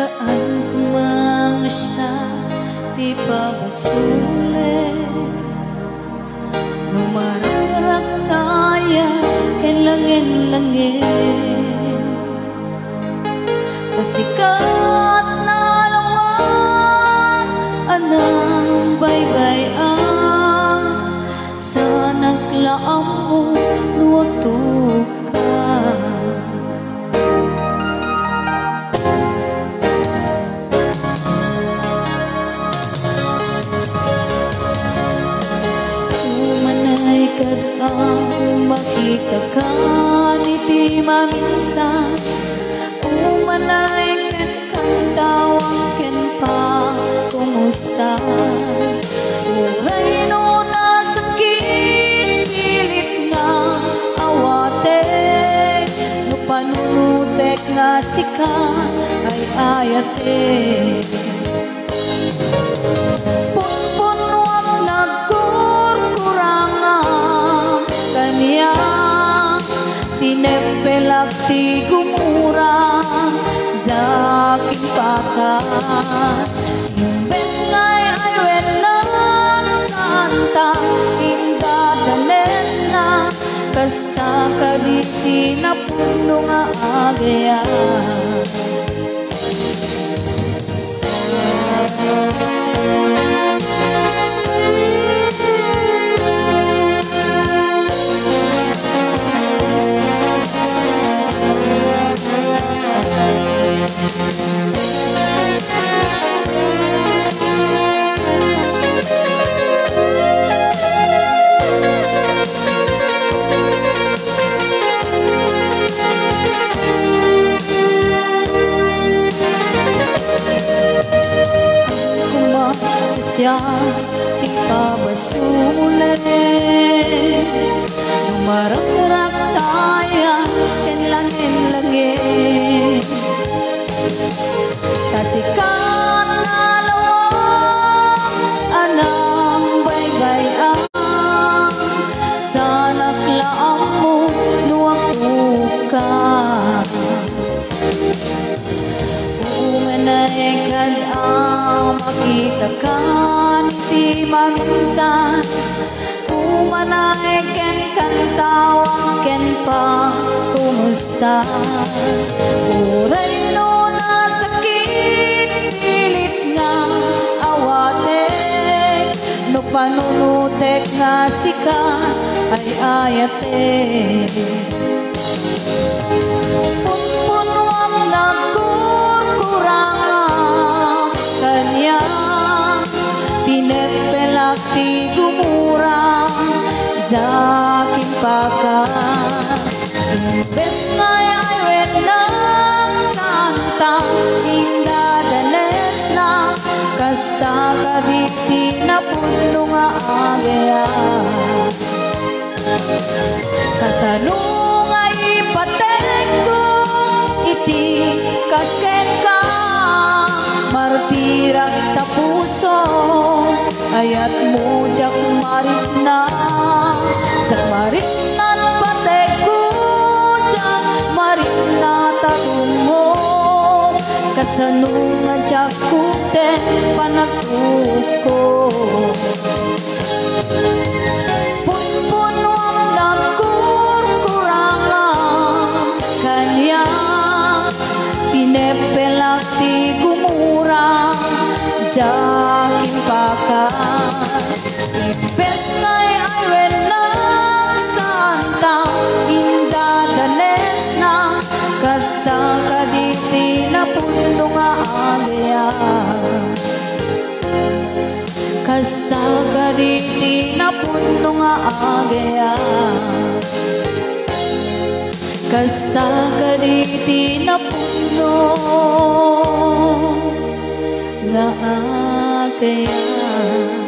Saan kumanga siya, di pa basule. Nung mararak tayo, langin-langin. Pasikat na lawan, anang baybay-an. Sa naglaam mo, nuwag ka. Kadang makita ka niti maminsan, umanay ken kang tawang ken pa kumusta. Uray no nasakit pilit na awate, no panunutek nga sika ay ayate. Tinepelak ti gumura jaking pakat. Imbes ngay aywen lang santa indadanes na kasta kaditi na puno nga agaya. Siya ipabasule, lumararak tayo ken langin-langin. Tasikat na lawang, anang baybay-an. Sa naklaam mo, nuwag ka. Umanay kadang makita ka niti maminsan, umanay ken kang tawang ken pa kumusta. Uray no nasakit pilit nga awate, no panunutek nga sika ay ayate. Pumpunwang nagkukurangan kanya, tinepelak ti gumura jaking pakat. Imbes ngay aywen ng santa indadanes na kasta kaditi na puno nga agaya. Kasano nga ipatek ko iti kasken ka, martirak ta puso ayat mo jak marit na. Jak marit na patek ko, jak marit na tatungo. Kasano nga jak kuten panagkuko. Punpunwang nagkurkurangan kanya, tinepelak ti gumura jaking pakat. Imbes ngay aywen lang santa indadanes na kasta kaditi na puno nga agaya. Kasta kaditi na puno nga agaya. Kasta kaditi na puno nga agaya.